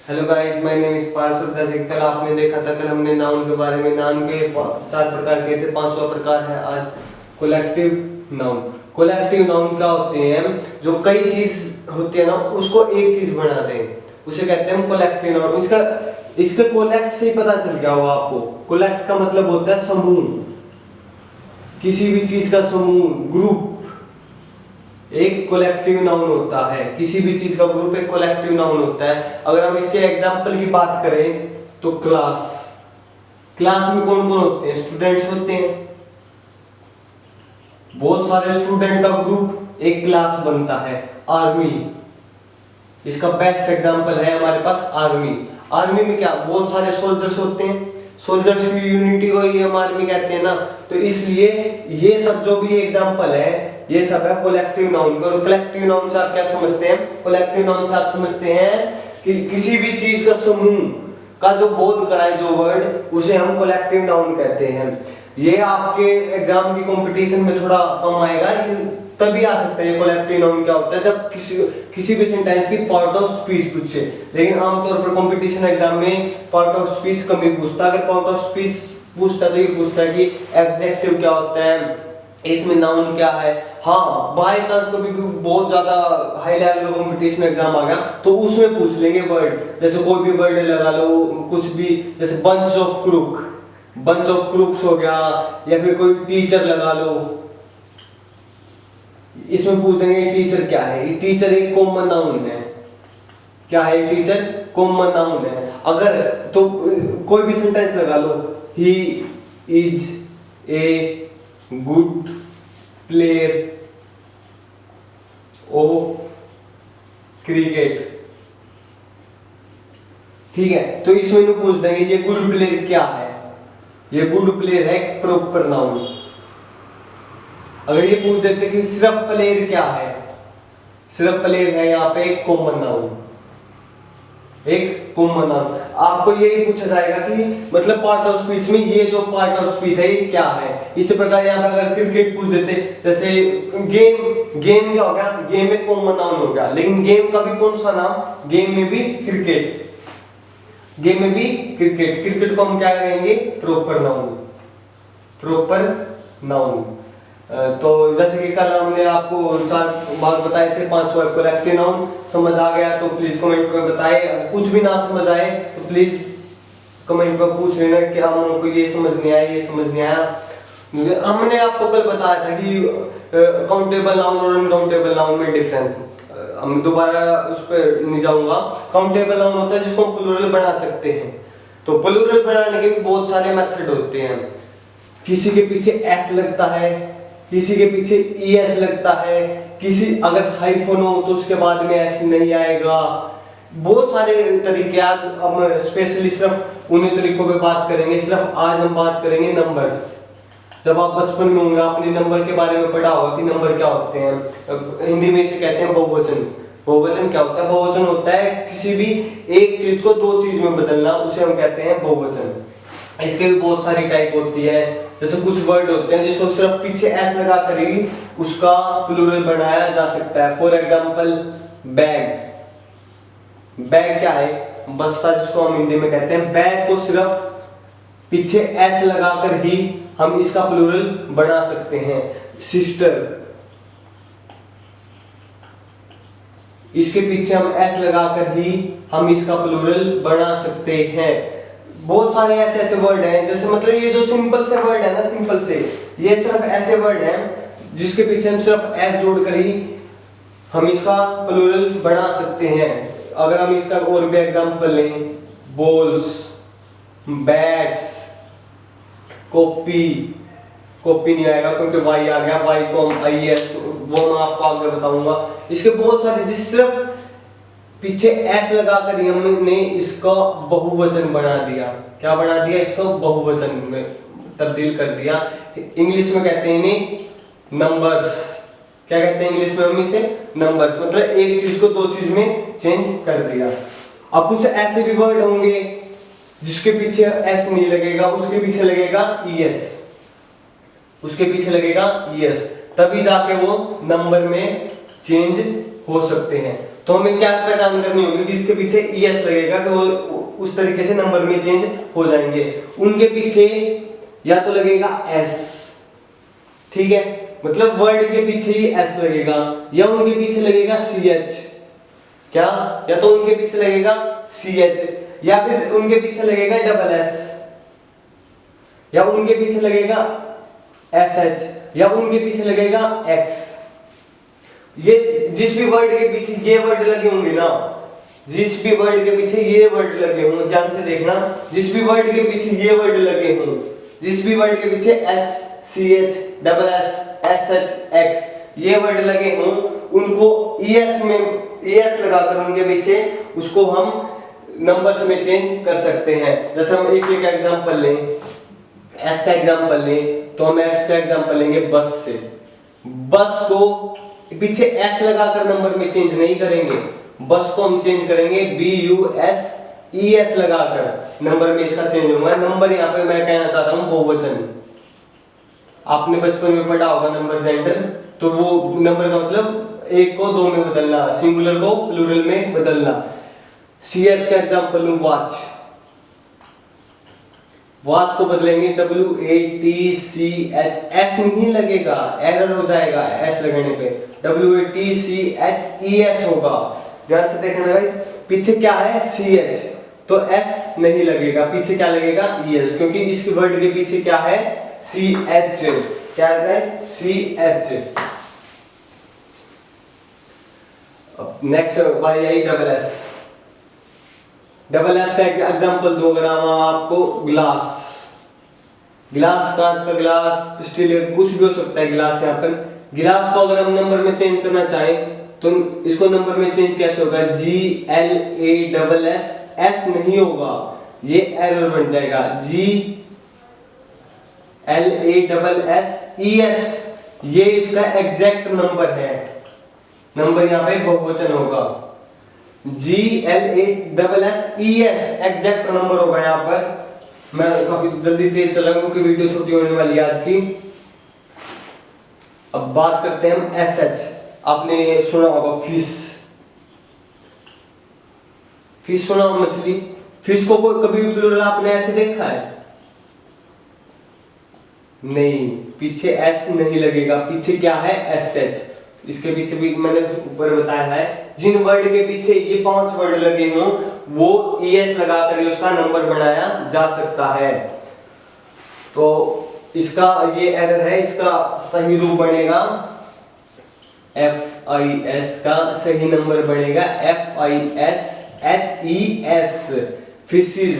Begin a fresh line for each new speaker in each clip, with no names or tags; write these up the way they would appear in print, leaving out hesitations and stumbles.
Hello guys, my name is Parth. जैसे कि कल आपने देखा था, कल हमने नाउन के बारे में, नाउन के चार प्रकार के थे, पांचवा प्रकार है आज कोलेक्टिव नाउन। कोलेक्टिव नाउन क्या होते हैं? जो कई चीज होती है ना, उसको एक चीज बना दें, उसे कहते हैं कोलेक्टिव नाउन। इसका कोलेक्ट से ही पता चल गया होगा आपको। कोलेक्ट का मतलब होता है समूह, किसी भी चीज का समूह, ग्रुप एक कोलेक्टिव नाउन होता है। किसी भी चीज का ग्रुप एक कोलेक्टिव नाउन होता है। अगर हम इसके एग्जांपल की बात करें तो क्लास, क्लास में कौन कौन होते हैं? स्टूडेंट्स होते हैं। बहुत सारे स्टूडेंट का ग्रुप एक क्लास बनता है। आर्मी, इसका बेस्ट एग्जांपल है हमारे पास आर्मी। आर्मी में क्या, बहुत सारे सोल्जर्स होते हैं। सोल्जर्स की यूनिटी को ही हम आर्मी कहते हैं ना। तो इसलिए ये सब जो भी एग्जांपल है, ये सब है कोलेक्टिव नाउन का। कलेक्टिव नाउन से आप क्या समझते हैं? कोलेक्टिव नाउन से आप समझते हैं कि किसी भी चीज का समूह का जो बोध कराए, जो वर्ड, उसे हम कोलेक्टिव नाउन कहते हैं। ये आपके एग्जाम की कंपटीशन में थोड़ा कम आएगा, तभी आ सकता है। कोलेक्टिव नाउन क्या होता है? जब किसी भी सेंटेंस की पार्ट ऑफ स्पीच पूछे। लेकिन आमतौर पर कंपटीशन एग्जाम में पार्ट ऑफ स्पीच कम ही पूछता है। अगर पार्ट ऑफ स्पीच पूछता है तो ये पूछता है कि एडजेक्टिव क्या होता है, इसमें नाउन क्या है। हाँ, बाय चांस कभी बहुत ज्यादा हाई लेवल का कंपटीशन एग्जाम आ गया तो उसमें पूछ लेंगे वर्ड, जैसे कोई भी वर्ड लगा लो, कुछ भी, जैसे bunch of crook, bunch of crooks हो गया, या फिर कोई टीचर लगा लो। इसमें पूछ देंगे टीचर क्या है। टीचर एक कॉमन नाउन है। क्या है टीचर? कॉमन नाउन है। अगर तो कोई भी सेंटेंस लगा लो, he is a good player of cricket, ठीक है। तो इसमें तो पूछ देंगे ये गुड प्लेयर क्या है। ये गुड प्लेयर है प्रॉपर नाउन। अगर ये पूछ देते कि सिर्फ प्लेयर क्या है, सिर्फ प्लेयर है यहाँ पे एक कॉमन नाउन, एक कॉमन नाउन। आपको यही पूछा जाएगा कि मतलब पार्ट ऑफ स्पीच में ये जो पार्ट ऑफ स्पीच है ये क्या है। इसी प्रकार यहाँ पे अगर क्रिकेट पूछ देते, जैसे गेम, गेम क्या हो गया? गेम एक कॉमन नाउन हो गया। लेकिन गेम का भी कौन सा नाम? गेम में भी क्रिकेट, गेम में भी क्रिकेट। क्रिकेट को हम क्या कहेंगे? Proper noun, proper noun. तो जैसे कि कल हमने आपको चार बात बताए थे, पांचवा कोलेक्टिव नाउन। समझ आ गया तो प्लीज कमेंट में बताएं। कुछ भी ना समझ आए तो प्लीज कमेंट में पूछ लेना कि हमको ये समझ नहीं आया, ये समझ नहीं आया। हमने आपको कल बताया था कि काउंटेबल नाउन और अनकाउंटेबल नाउन में डिफरेंस। हम दोबारा उस पर नहीं जाऊंगा। काउंटेबल नाउन होता है जिसको हम प्लूरल बना सकते हैं। तो प्लूरल बनाने के भी बहुत सारे मेथड होते हैं। किसी के पीछे एस लगता है, किसी के पीछे ES लगता है, किसी अगर हाइफन हो तो उसके बाद में एस नहीं आएगा। बहुत सारे तरीके, आज हम स्पेशली सिर्फ उन्हीं तरीकों पे बात करेंगे। सिर्फ आज हम बात करेंगे नंबर्स। जब आप बचपन में होंगे आपने नंबर के बारे में पढ़ा होगा कि नंबर क्या होते हैं। हिंदी में इसे कहते हैं बहुवचन। बहुवचन क्या होता है? बहुवचन होता है किसी भी एक चीज को दो चीज में बदलना, उसे हम कहते हैं बहुवचन। इसके भी बहुत सारी टाइप होती है। जैसे कुछ वर्ड होते हैं जिसको सिर्फ पीछे एस लगा कर ही उसका प्लूरल बनाया जा सकता है। For example bag. बैग क्या है? बस्ता, जिसको हम हिंदी में कहते हैं। बैग को सिर्फ पीछे एस लगाकर ही हम इसका प्लूरल बना सकते हैं। सिस्टर, इसके पीछे हम एस लगाकर ही हम इसका प्लूरल बना सकते हैं। बहुत सारे ऐसे ऐसे वर्ड हैं, जैसे मतलब ये जो सिंपल से वर्ड है ना, सिंपल से, ये सिर्फ ऐसे वर्ड हैं जिसके पीछे हम सिर्फ एस जोड़कर ही हम इसका प्लूरल बना सकते हैं। अगर हम इसका और भी एग्जांपल लें, बॉल्स, बैट्स, कॉपी, कॉपी नहीं आएगा क्योंकि वाई आ गया, वाई को हम IS, वो मैं आपको आगे बताऊंगा। इसके बहुत सारे, जिस सिर्फ पीछे एस लगाकर हमने इसका बहुवचन बना दिया। क्या बना दिया? इसको बहुवचन में तब्दील कर दिया। इंग्लिश में कहते हैं इन्हें नंबर्स। क्या कहते हैं इंग्लिश में हम इसे? नंबर्स। मतलब एक चीज को दो चीज में चेंज कर दिया। अब कुछ ऐसे भी वर्ड होंगे जिसके पीछे एस नहीं लगेगा, उसके पीछे लगेगा ES, उसके पीछे लगेगा ES, तभी जाके वो नंबर में चेंज हो सकते हैं। तो हमें क्या पहचान करनी होगी कि इसके पीछे ES लगेगा कि वो उस तरीके से नंबर में चेंज हो जाएंगे। उनके पीछे या तो लगेगा S, ठीक है, मतलब वर्ड के पीछे ही S लगेगा, या उनके पीछे लगेगा CH, क्या, या तो उनके पीछे लगेगा CH, या फिर उनके पीछे लगेगा SS, या उनके पीछे लगेगा SH, या उनके पीछे लगेगा X। ये जिस भी वर्ड के पीछे ये वर्ड लगे होंगे ना, जिस भी वर्ड के पीछे ये वर्ड लगे हों, ध्यान से देखना, जिस भी वर्ड के पीछे ये वर्ड लगे हों, जिस भी वर्ड के पीछे S, CH, SS, SH, X ये वर्ड लगे हों, उनको ES में ES लगाकर उनके पीछे उसको हम नंबर्स में चेंज कर सकते हैं। जैसे हम एक एक एग्जांपल लें, S का एग्जांपल लें तो हम S का एग्जांपल लेंगे बस से। बस को पीछे S लगाकर नंबर में चेंज नहीं करेंगे, बस को हम चेंज करेंगे BUS ES लगाकर, नंबर में इसका चेंज होगा। नंबर यहाँ पे मैं कहना चाहता हूँ बहुवचन, आपने बचपन में पढ़ा होगा नंबर जेंडर, तो वो नंबर का मतलब एक को दो में बदलना, सिंगुलर को प्लूरल में बदलना। CH का एग्जांपल लूं वॉच, वॉच को बदलेंगे WATCH, S नहीं लगेगा, एरर हो जाएगा S लगने पे, WATCHES होगा। ध्यान से देखना गाइस, पीछे क्या है CH, तो S नहीं लगेगा, पीछे क्या लगेगा ES, क्योंकि इस वर्ड के पीछे क्या है CH, क्या है गाइस CH। नेक्स्ट बारी आई SS। SS का एग्जांपल दो अगर हम आपको, ग्लास, गिलास, कांच का गिलास, स्टील, कुछ भी हो सकता है गिलास। यहाँ पर गिलास को अगर हम नंबर में चेंज करना चाहें तो इसको नंबर में चेंज कैसे होगा, GLASS, S नहीं होगा, ये एरर बन जाएगा, GLASSES, ये इसका एग्जैक्ट नंबर है, नंबर यहाँ पे बहुवचन होगा, GLASSES एग्जैक्ट नंबर होगा। यहाँ पर मैं काफी जल्दी तेज चलाऊंगा क्योंकि वीडियो छोटी होने वाली है आज की। अब बात करते हैं हम SH। आपने सुना होगा फिश, फिश सुना हो, मछली। फिश को कोई कभी भी प्लूरल आपने ऐसे देखा है? नहीं, पीछे S नहीं लगेगा, पीछे क्या है SH। इसके पीछे भी मैंने ऊपर बताया है, जिन वर्ड के पीछे ये 5 वर्ड लगे हों वो ES लगाकर उसका नंबर बनाया जा सकता है। तो इसका ये एरर है, इसका सही रूप बनेगा FIS, का सही नंबर बनेगा FISHES, फिशेस,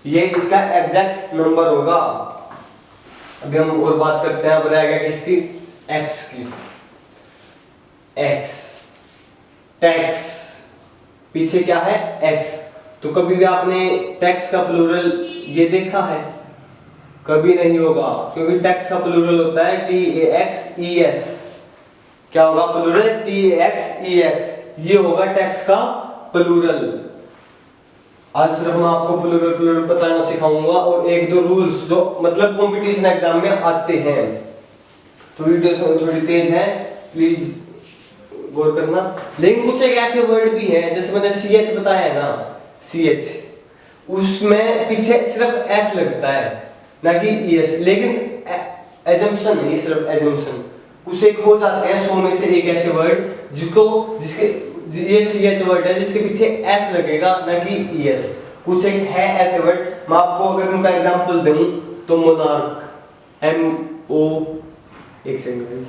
ये इसका एग्जैक्ट नंबर होगा। अभी हम और बात करते हैं, अब रहेगा किसकी, X की। X, टैक्स, पीछे क्या है X, तो कभी भी आपने टैक्स का प्लूरल ये देखा है? कभी नहीं होगा, क्योंकि टैक्स का प्लूरल होता है TAXES। क्या होगा प्लूरल? TAXEX, ये होगा टैक्स का प्लूरल। आज सिर्फ मैं आपको प्लूरल बताना सिखाऊंगा और एक दो रूल्स जो मतलब कंपटीशन एग्जाम में आते हैं। तो वीडियो थोड़ी तेज है, प्लीज गौर करना। लेकिन कुछ एक ऐसे वर्ड भी हैं, जैसे मैंने CH बताया है ना, CH, उसमें पीछे सिर्फ S लगता है ना कि ES, लेकिन एजम्पशन नहीं, सिर्फ एजम्पशन। कुछ एक हो जाते हैं 100 में से एक ऐसे वर्ड जिसके ये CH वर्ड है जिसके पीछे S लगेगा ना कि ES। कुछ एक है ऐसे वर्ड, मैं आपको अगर उनका एग्जांपल दूं तो मोनार्क, MO, एक सेकंड,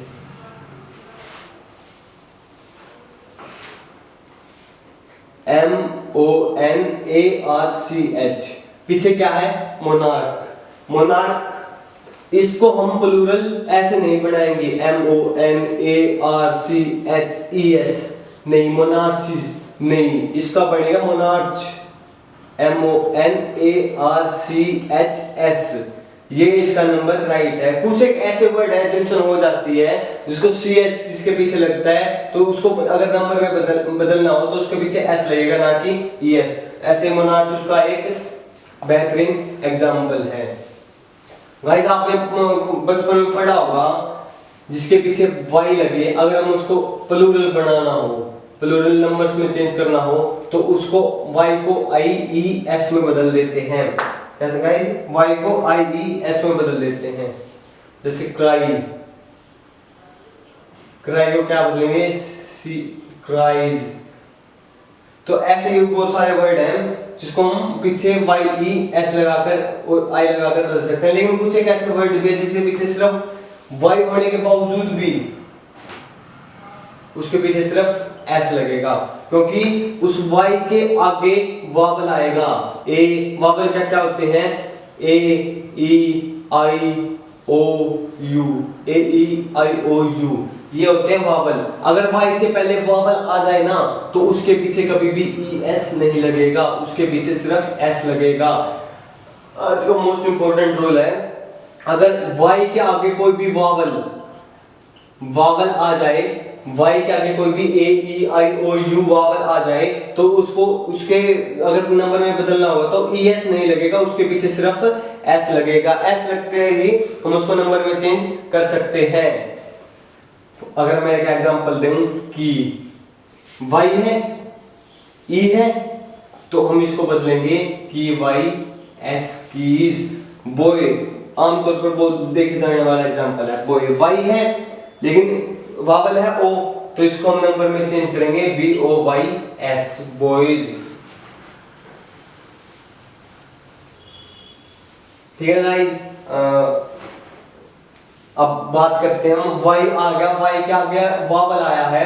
MONARCH, पीछे क्या है मोनार्क। मोनार्क, इसको हम प्लूरल ऐसे नहीं बनाएंगे MONARCHES, नहीं, मोनार्चिस नहीं, इसका बनेगा मोनार्च, MONARCHS, ये इसका नंबर राइट है। कुछ एक ऐसे वर्ड है जंक्शन हो जाती है जिसको CH जिसके पीछे लगता है, तो उसको अगर नंबर में बदलना हो तो उसके पीछे S लगेगा ना कि ES। ऐसे मोनार्च उसका एक बेहतरीन एग्जांपल है। गाइस आपने बचपन में पढ़ा होगा जिसके पीछे Y लगे, अगर हम उसको प्लूरल बनाना हो प्लूरल नंबर्स में चेंज करना हो तो उसको y को i e s में बदल देते हैं। जैसे गाइस y को i e s में बदल देते हैं। जैसे क्राई, क्राई को क्या बदलेंगे, सी क्राइज। तो ऐसे ही बहुत सारे वर्ड हैं जिसको हम पीछे y e s लगाकर और i लगाकर बदल सकते हैं। लेकिन कुछ एक ऐसे वर्ड भी है जिसके पीछे सिर्फ y होने के बावजूद भी उसके पीछे सिर्फ s लगेगा, क्योंकि उस y के आगे वावल आएगा। ए वावल क्या क्या होते हैं, a e i o u, a e i o u, ये होते हैं वावल। अगर y से पहले वावल आ जाए ना तो उसके पीछे कभी भी es नहीं लगेगा, उसके पीछे सिर्फ s लगेगा। आज का मोस्ट इंपॉर्टेंट रूल है, अगर y के आगे कोई भी वावल आ जाए, y के आगे कोई भी a e i o u vowel आ जाए तो उसको उसके अगर नंबर में बदलना होगा तो es नहीं लगेगा, उसके पीछे सिर्फ s लगेगा। s लगते ही हम उसको नंबर में चेंज कर सकते हैं। अगर मैं एक एग्जांपल दूं कि y है e है तो हम इसको बदलेंगे कि y s कीज बॉय। आमतौर पर वो देखे जाने वाला एग्जांपल है बॉय, y है लेकिन वावल है o तो इसको हम नंबर में चेंज करेंगे boys, बॉयज। ठीक है गाइस, अब बात करते हैं हम y आ गया, y के आगे वावल आया है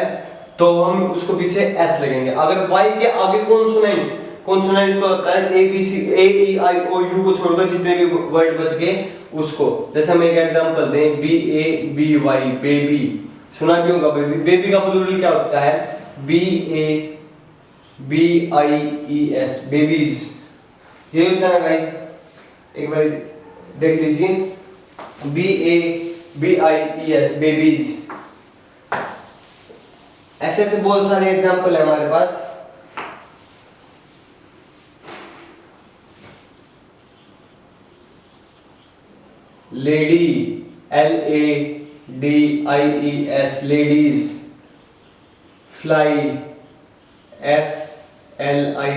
तो हम उसको पीछे s लगेंगे। अगर y के आगे कॉन्सोनेंट तो होता है a b c a e i o u को छोड़कर जितने भी वर्ड बच गए उसको। जैसे हम एक एग्जांपल दें b a b y, baby सुना भी होगा। बेबी का प्लूरल क्या होता है, b a b i e s, babies. ये होता है ना गाइस, एक बार देख लीजिए, b a b i e s, babies. ऐसे ऐसे बहुत सारे एग्जांपल है हमारे पास। Lady, l a d i e s, ladies. Fly, f l i